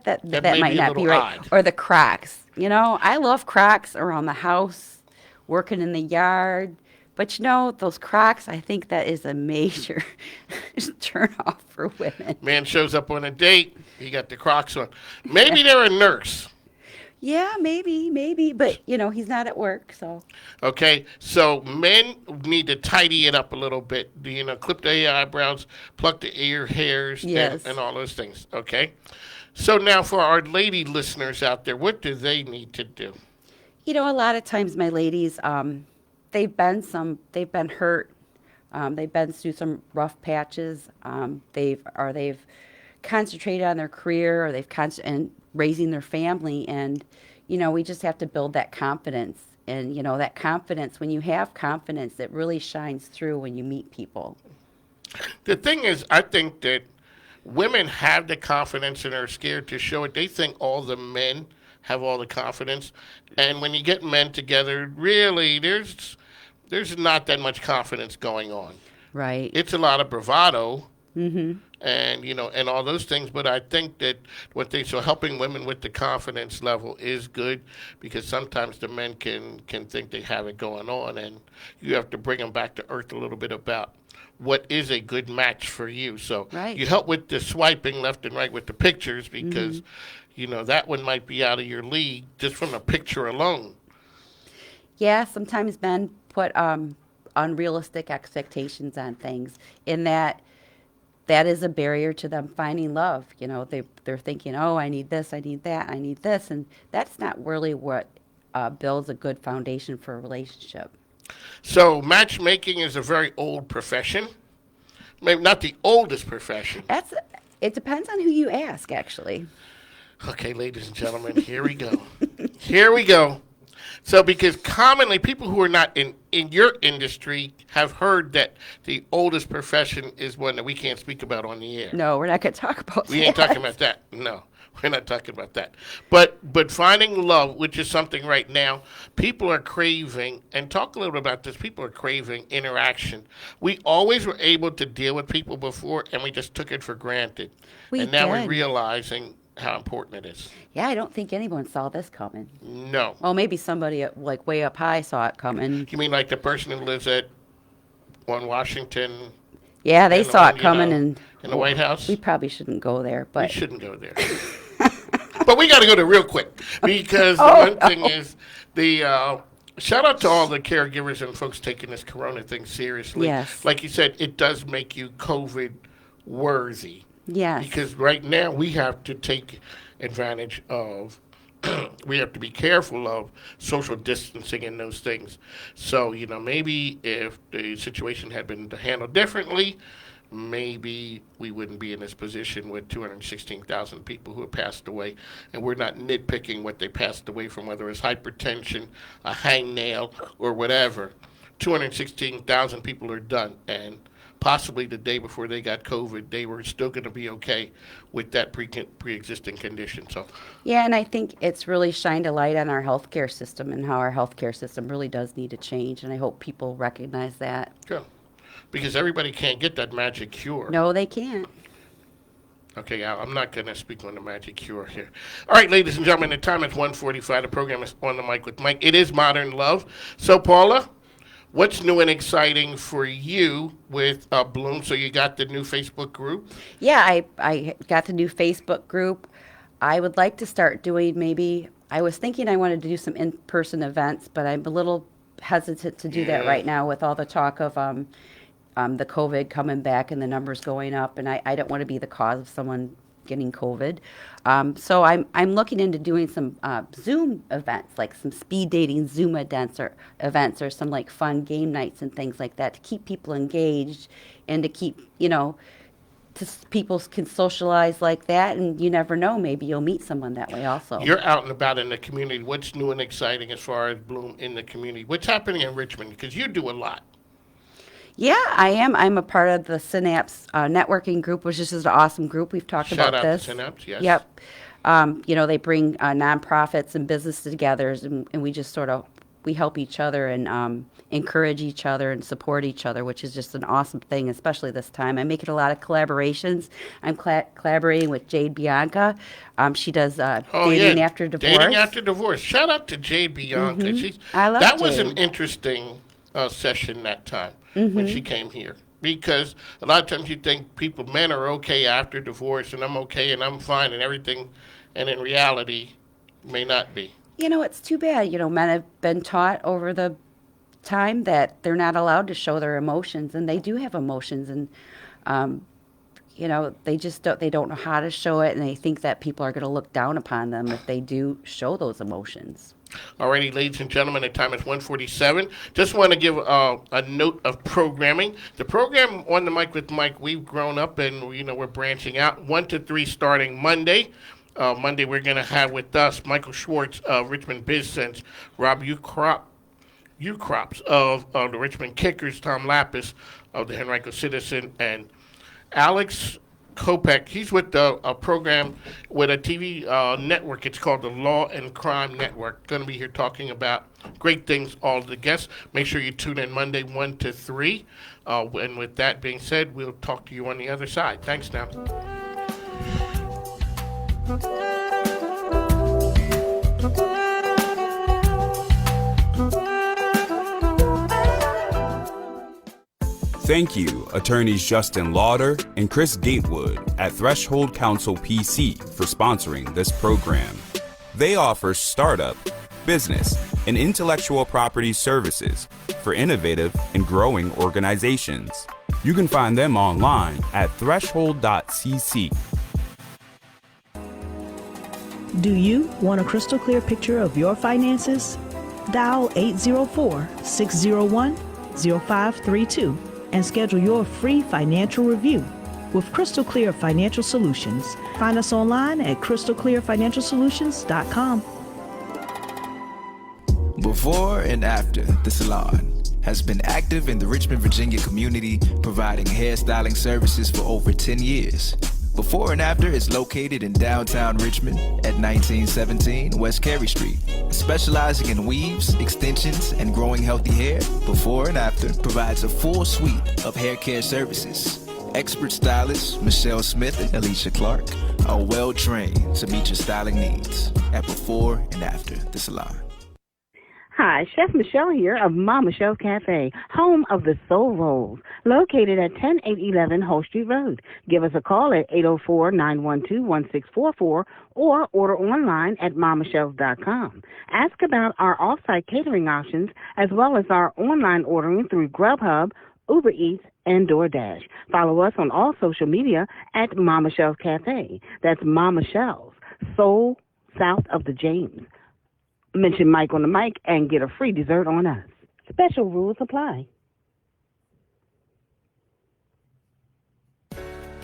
Speaker 10: that might not be right.
Speaker 3: Odd.
Speaker 10: Or the Crocs. I love Crocs around the house, working in the yard. But those Crocs, I think that is a major turn off for women.
Speaker 3: Man shows up on a date, he got the Crocs on. Maybe they're a nurse.
Speaker 10: Yeah, maybe, but he's not at work, so.
Speaker 3: Okay, so men need to tidy it up a little bit. Clip the eyebrows, pluck the ear hairs,
Speaker 10: yes.
Speaker 3: and all those things. Okay, so now for our lady listeners out there, what do they need to do?
Speaker 10: A lot of times my ladies, they've been hurt, they've been through some rough patches. They've concentrated on their career, or they've and raising their family, and we just have to build that confidence. And that confidence, when you have confidence, it really shines through when you meet people.
Speaker 3: The thing is, I think that women have the confidence and are scared to show it. They think all the men have all the confidence, and when you get men together, really there's not that much confidence going on.
Speaker 10: Right.
Speaker 3: It's a lot of bravado.
Speaker 10: Mm-hmm.
Speaker 3: And and all those things, but I think that helping women with the confidence level is good, because sometimes the men can think they have it going on, and you have to bring them back to earth a little bit about what is a good match for you. So
Speaker 10: right.
Speaker 3: You help with the swiping left and right with the pictures, because that one might be out of your league just from a picture alone.
Speaker 10: Yeah, sometimes men put unrealistic expectations on things, in that is a barrier to them finding love. They're thinking, oh, I need this, I need that, I need this. And that's not really what builds a good foundation for a relationship.
Speaker 3: So matchmaking is a very old profession. Maybe not the oldest profession.
Speaker 10: It depends on who you ask, actually.
Speaker 3: Okay, ladies and gentlemen, here we go. Here we go. So because commonly people who are not in your industry have heard that the oldest profession is one that we can't speak about on the air.
Speaker 10: No, we're not going to talk about that.
Speaker 3: We ain't talking about that. No, we're not talking about that. But finding love, which is something right now, people are craving, and talk a little bit about this, people are craving interaction. We always were able to deal with people before, and we just took it for granted. And now we're realizing how important it is.
Speaker 10: Yeah, I don't think anyone saw this coming.
Speaker 3: No.
Speaker 10: Well, maybe somebody like way up high saw it coming.
Speaker 3: You mean like the person who lives on Washington?
Speaker 10: Yeah, they saw it coming in
Speaker 3: the White House.
Speaker 10: We probably shouldn't go there, but
Speaker 3: we shouldn't go there. But we got to go there real quick, because the one thing is the shout out to all the caregivers and folks taking this corona thing seriously.
Speaker 10: Yes.
Speaker 3: Like you said, it does make you COVID worthy.
Speaker 10: Yes.
Speaker 3: Because right now we have to take advantage of, we have to be careful of social distancing and those things. So, maybe if the situation had been handled differently, maybe we wouldn't be in this position with 216,000 people who have passed away. And we're not nitpicking what they passed away from, whether it's hypertension, a hangnail, or whatever. 216,000 people are done. And possibly the day before they got COVID, they were still going to be okay with that pre-existing condition. So,
Speaker 10: yeah, and I think it's really shined a light on our healthcare system and how our healthcare system really does need to change, and I hope people recognize that.
Speaker 3: Sure. because everybody can't get that magic cure.
Speaker 10: No, they can't.
Speaker 3: Okay, Al, I'm not going to speak on the magic cure here. All right, ladies and gentlemen, the time is 1:45. The program is On the Mic with Mike. It is Modern Love. So, Paula, what's new and exciting for you with Bloom? So you got the new Facebook group?
Speaker 10: Yeah, I got the new Facebook group. I would like to start doing I was thinking I wanted to do some in-person events, but I'm a little hesitant to do that right now with all the talk of the COVID coming back and the numbers going up, and I don't want to be the cause of someone getting COVID. So I'm looking into doing some Zoom events, like some speed dating Zoom events or some like fun game nights and things like that to keep people engaged and to keep, people can socialize like that, and you never know, maybe you'll meet someone that way also.
Speaker 3: You're out and about in the community. What's new and exciting as far as Bloom in the community? What's happening in Richmond? Because you do a lot.
Speaker 10: Yeah, I am. I'm a part of the Synapse networking group, which is just an awesome group. We've talked
Speaker 3: Shout
Speaker 10: about
Speaker 3: out
Speaker 10: this.
Speaker 3: to Synapse, yes.
Speaker 10: Yep. They bring nonprofits and businesses together, and we just we help each other and encourage each other and support each other, which is just an awesome thing, especially this time. I'm making a lot of collaborations. I'm collaborating with Jade Bianca. She does dating after divorce.
Speaker 3: Dating after divorce. Shout out to Jade Bianca.
Speaker 10: Mm-hmm. I love
Speaker 3: that was
Speaker 10: Jade.
Speaker 3: an interesting session that time when she came here. Because a lot of times you think men are okay after divorce, and I'm okay, and I'm fine, and everything, and in reality, may not be.
Speaker 10: It's too bad. Men have been taught over the time that they're not allowed to show their emotions, and they do have emotions, and they don't know how to show it, and they think that people are going to look down upon them if they do show those emotions.
Speaker 3: Alrighty, ladies and gentlemen, the time is 1:47. Just want to give a note of programming. The program On the Mic with Mike, we've grown up and we're branching out 1 to 3 starting Monday. Monday we're going to have with us Michael Schwartz of Richmond Biz Sense, Rob Ukrops of the Richmond Kickers, Tom Lapis of the Henrico Citizen, and Alex Kopek. He's with a program with a TV network. It's called the Law and Crime Network. Going to be here talking about great things, all the guests. Make sure you tune in Monday 1 to 3. And with that being said, we'll talk to you on the other side. Thanks now.
Speaker 18: Thank you, attorneys Justin Lauder and Chris Gatewood at Threshold Counsel PC for sponsoring this program. They offer startup, business, and intellectual property services for innovative and growing organizations. You can find them online at threshold.cc.
Speaker 19: Do you want a crystal clear picture of your finances? Dial 804-601-0532 and schedule your free financial review with Crystal Clear Financial Solutions. Find us online at crystalclearfinancialsolutions.com.
Speaker 20: Before and After the Salon has been active in the Richmond, Virginia community, providing hairstyling services for over 10 years. Before and After is located in downtown Richmond at 1917 West Carey Street. Specializing in weaves, extensions, and growing healthy hair, Before and After provides a full suite of hair care services. Expert stylists Michelle Smith and Alicia Clark are well trained to meet your styling needs at Before and After the Salon.
Speaker 21: Hi, Chef Michelle here of Mama Michelle's Cafe, home of the Soul Rolls, located at 10811 Whole Street Road. Give us a call at 804-912-1644 or order online at mamachells.com. Ask about our off-site catering options as well as our online ordering through Grubhub, Uber Eats, and DoorDash. Follow us on all social media at Mama Michelle's Cafe. That's Mama Michelle's, Soul south of the James. Mention Mike on the mic and get a free dessert on us. Special rules apply.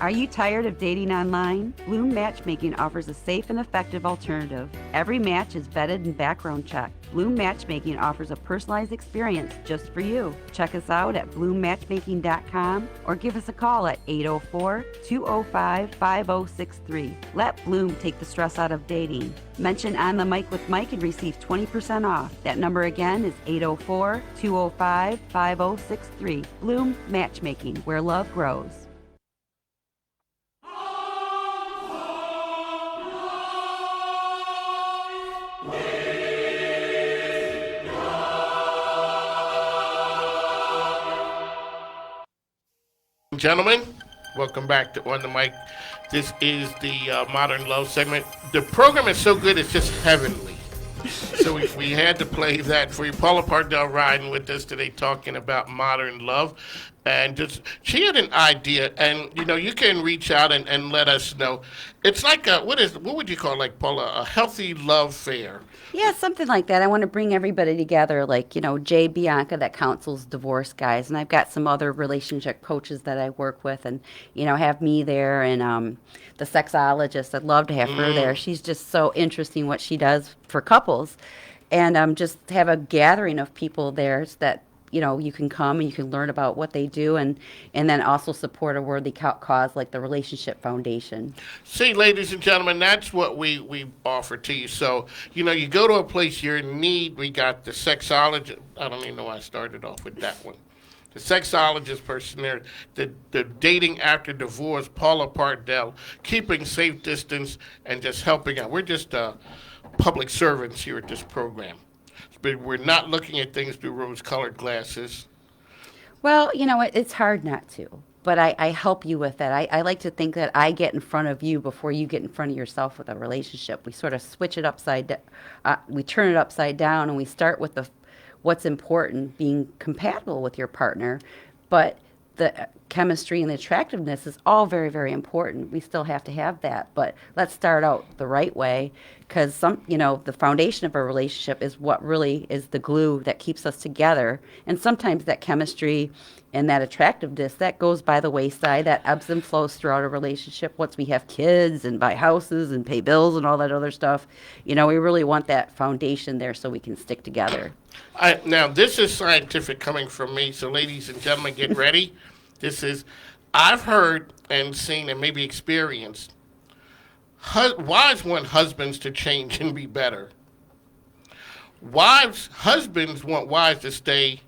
Speaker 10: Are you tired of dating online? Bloom Matchmaking offers a safe and effective alternative. Every match is vetted and background checked. Bloom Matchmaking offers a personalized experience just for you. Check us out at bloommatchmaking.com or give us a call at 804-205-5063. Let Bloom take the stress out of dating. Mention On the Mic with Mike and receive 20% off. That number again is 804-205-5063. Bloom Matchmaking, where love grows.
Speaker 3: Gentlemen, welcome back to On the Mic. This is the Modern Love segment. The program is so good, it's just heavenly. So we had to play that for you. Paula Pardel riding with us today talking about modern love. And just, she had an idea, and you can reach out and let us know. It's like what would you call it, like, Paula, a healthy love fair?
Speaker 10: Yeah, something like that. I want to bring everybody together, like, Jay Bianca that counsels divorce guys, and I've got some other relationship coaches that I work with, and, have me there, and the sexologist. I'd love to have her there. She's just so interesting what she does for couples, and just have a gathering of people there so that, you can come and you can learn about what they do and then also support a worthy cause like the Relationship Foundation.
Speaker 3: See, ladies and gentlemen, that's what we offer to you. So, you go to a place you're in need. We got the sexologist. I don't even know why I started off with that one. The sexologist person there, the dating after divorce, Paula Pardel, keeping safe distance and just helping out. We're just public servants here at this program. But we're not looking at things through rose-colored glasses.
Speaker 10: Well, it's hard not to, but I help you with that. I like to think that I get in front of you before you get in front of yourself with a relationship. We sort of switch it upside down. We turn it upside down, and we start with what's important, being compatible with your partner, but the chemistry and the attractiveness is all very, very important. We still have to have that, but let's start out the right way, because the foundation of a relationship is what really is the glue that keeps us together. And sometimes that chemistry and that attractiveness, that goes by the wayside, that ebbs and flows throughout a relationship once we have kids and buy houses and pay bills and all that other stuff. We really want that foundation there so we can stick together.
Speaker 3: Now, this is scientific coming from me, so ladies and gentlemen, get ready. I've heard and seen and maybe experienced, wives want husbands to change and be better. Husbands want wives to stay.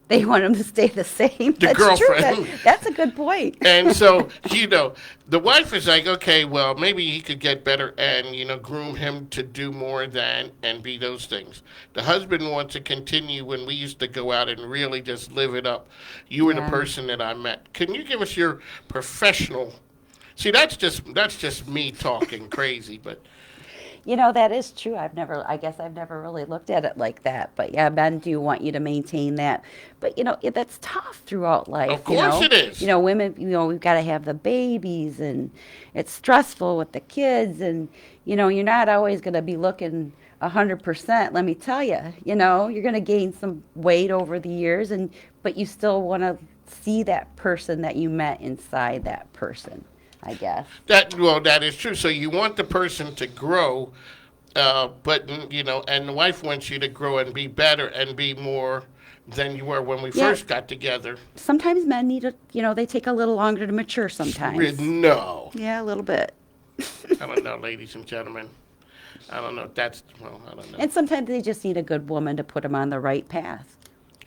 Speaker 10: They want them to stay the same.
Speaker 3: The girlfriend.
Speaker 10: That's a good point.
Speaker 3: And so, the wife is like, okay, well, maybe he could get better and, groom him to do more than and be those things. The husband wants to continue when we used to go out and really just live it up. You were the person that I met. Can you give us your professional? See, that's just me talking crazy, but.
Speaker 10: That is true. I guess I've never really looked at it like that. But yeah, men do want you to maintain that. But that's tough throughout life.
Speaker 3: Of course it is.
Speaker 10: Women, we've got to have the babies, and it's stressful with the kids, and you're not always going to be looking 100%. Let me tell you, you're going to gain some weight over the years, but you still want to see that person that you met inside that person, I guess.
Speaker 3: That is true. So you want the person to grow, but and the wife wants you to grow and be better and be more than you were when we first got together.
Speaker 10: Sometimes men need they take a little longer to mature sometimes.
Speaker 3: No.
Speaker 10: Yeah, a little bit.
Speaker 3: I don't know, ladies and gentlemen. I don't know. I don't know.
Speaker 10: And sometimes they just need a good woman to put them on the right path.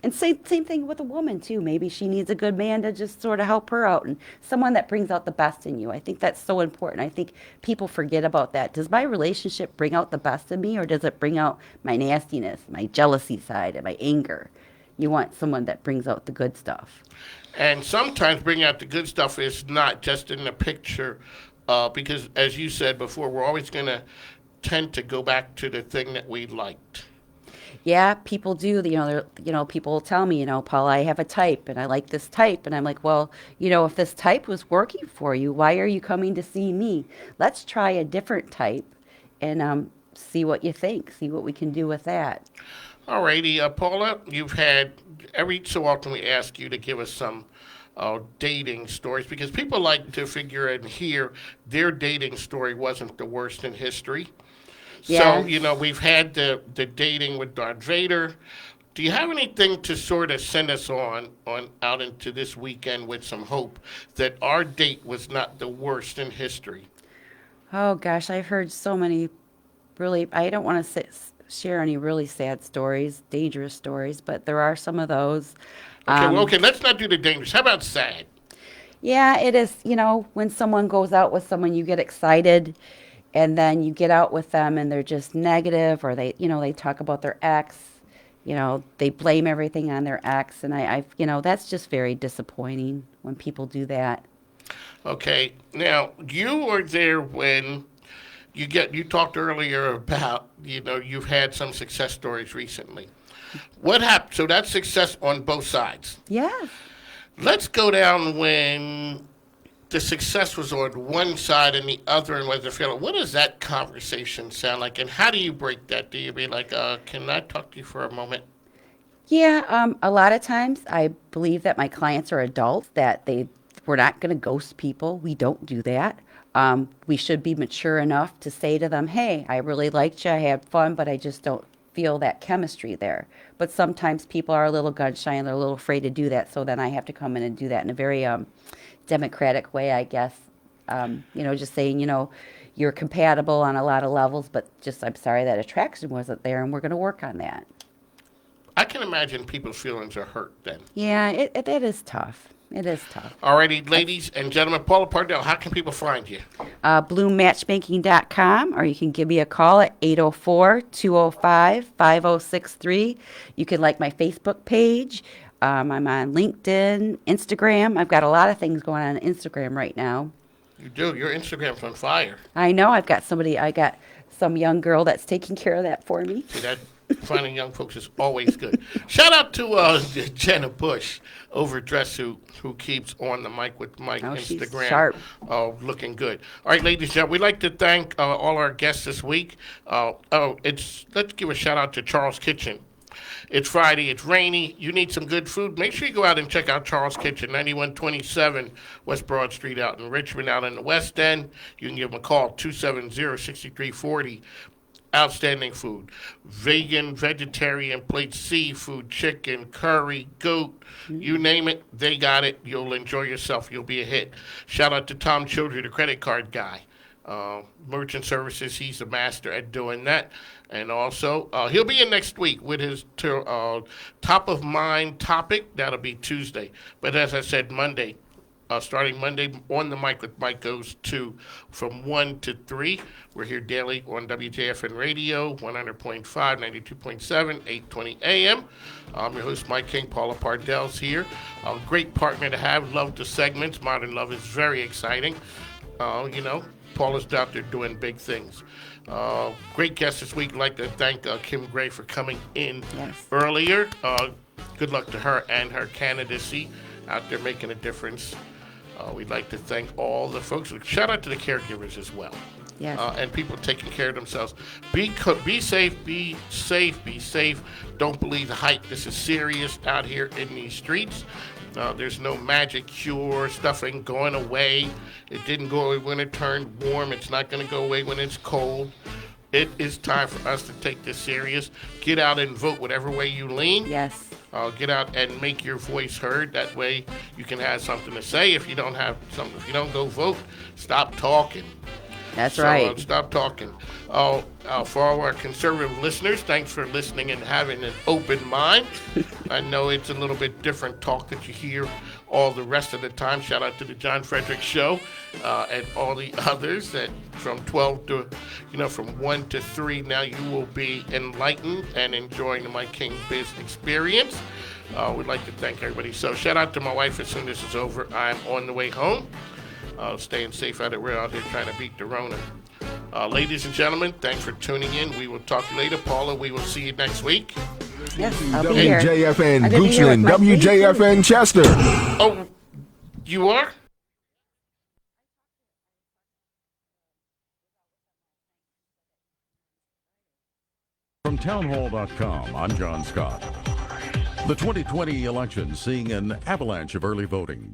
Speaker 10: And same thing with a woman, too. Maybe she needs a good man to just sort of help her out, and someone that brings out the best in you. I think that's so important. I think people forget about that. Does my relationship bring out the best in me, or does it bring out my nastiness, my jealousy side, and my anger? You want someone that brings out the good stuff.
Speaker 3: And sometimes bringing out the good stuff is not just in the picture, because, as you said before, we're always going to tend to go back to the thing that we liked.
Speaker 10: Yeah, people do. People will tell me, Paula, I have a type, and I like this type. And I'm like, well, if this type was working for you, why are you coming to see me? Let's try a different type and see what you think, see what we can do with that.
Speaker 3: All righty, Paula, you've had, every so often we ask you to give us some dating stories, because people like to figure and hear their dating story wasn't the worst in history.
Speaker 10: Yeah.
Speaker 3: So, we've had the dating with Darth Vader. Do you have anything to sort of send us on out into this weekend with some hope that our date was not the worst in history?
Speaker 10: Oh gosh, I've heard so many really, I don't want to share any really sad stories, dangerous stories, but there are some of those.
Speaker 3: Okay, let's not do the dangerous. How about sad?
Speaker 10: Yeah, it is, when someone goes out with someone, you get excited, and then you get out with them and they're just negative, or they talk about their ex, they blame everything on their ex, and that's just very disappointing when people do that.
Speaker 3: Okay, now you were there when you talked earlier about, you've had some success stories recently. What happened? So that's success on both sides.
Speaker 10: Yeah.
Speaker 3: Let's go down when the success was on one side and the other and was a failure. What does that conversation sound like, and how do you break that? Do you be like, can I talk to you for a moment?
Speaker 10: Yeah, a lot of times I believe that my clients are adults, that we're not going to ghost people. We don't do that. We should be mature enough to say to them, hey, I really liked you, I had fun, but I just don't feel that chemistry there. But sometimes people are a little gun shy and they're a little afraid to do that, so then I have to come in and do that in a very democratic way, I guess. Just saying, you're compatible on a lot of levels, but just I'm sorry that attraction wasn't there, and we're going to work on that.
Speaker 3: I can imagine people's feelings are hurt then.
Speaker 10: Yeah, it is tough. It is tough.
Speaker 3: Alrighty, ladies and gentlemen, Paula Pardel, how can people find you?
Speaker 10: BloomMatchmaking.com, or you can give me a call at 804-205-5063. You can like my Facebook page. I'm on LinkedIn, Instagram. I've got a lot of things going on Instagram right now.
Speaker 3: You do. Your Instagram's on fire.
Speaker 10: I know. I got some young girl that's taking care of that for me.
Speaker 3: See, that finding young folks is always good. Shout out to Jenna Bush over at Dress who keeps on the mic with Mike Instagram.
Speaker 10: She's sharp.
Speaker 3: Looking good. All right, ladies and gentlemen, we'd like to thank all our guests this week. Let's give a shout out to Charles Kitchen. It's Friday. It's rainy. You need some good food. Make sure you go out and check out Charles Kitchen, 9127 West Broad Street out in Richmond, out in the West End. You can give them a call, 270-6340. Outstanding food. Vegan, vegetarian, plate seafood, chicken, curry, goat, you name it, they got it. You'll enjoy yourself. You'll be a hit. Shout out to Tom Childry, the credit card guy. Merchant Services, he's a master at doing that. And also, he'll be in next week with his top of mind topic. That'll be Tuesday. But as I said, Monday, starting Monday, On the Mic with Mike goes from 1 to 3. We're here daily on WJFN Radio, 100.5, 92.7, 820 AM. I'm your host, Mike King. Paula Pardell's here. Great partner to have. Love the segments. Modern Love is very exciting. Paula's out there doing big things. Great guest this week. I'd like to thank Kim Gray for coming in earlier. Good luck to her and her candidacy out there making a difference. We'd like to thank all the folks. Shout out to the caregivers as well.
Speaker 10: Yes.
Speaker 3: And people taking care of themselves. Be safe, be safe, be safe. Don't believe the hype. This is serious out here in these streets. There's no magic cure. Stuff ain't going away. It didn't go away when it turned warm. It's not going to go away when it's cold. It is time for us to take this serious. Get out and vote whatever way you lean.
Speaker 10: Yes.
Speaker 3: Get out and make your voice heard. That way you can have something to say. If you don't have something, if you don't go vote, stop talking.
Speaker 10: That's right.
Speaker 3: Stop talking. For all our conservative listeners, thanks for listening and having an open mind. I know it's a little bit different talk that you hear all the rest of the time. Shout out to the John Frederick Show and all the others that from 12 to, from 1 to 3, now you will be enlightened and enjoying the Mike King Biz experience. We'd like to thank everybody. So shout out to my wife as soon as this is over. I'm on the way home. Staying safe out there. We're out there trying to beat the Rona. Ladies and gentlemen, thanks for tuning in. We will talk to you later. Paula, we will see you next week.
Speaker 10: Yes, I'll be here.
Speaker 11: WJFN Goochland, WJFN Chester.
Speaker 3: Oh, you are?
Speaker 1: From townhall.com, I'm John Scott. The 2020 election seeing an avalanche of early voting.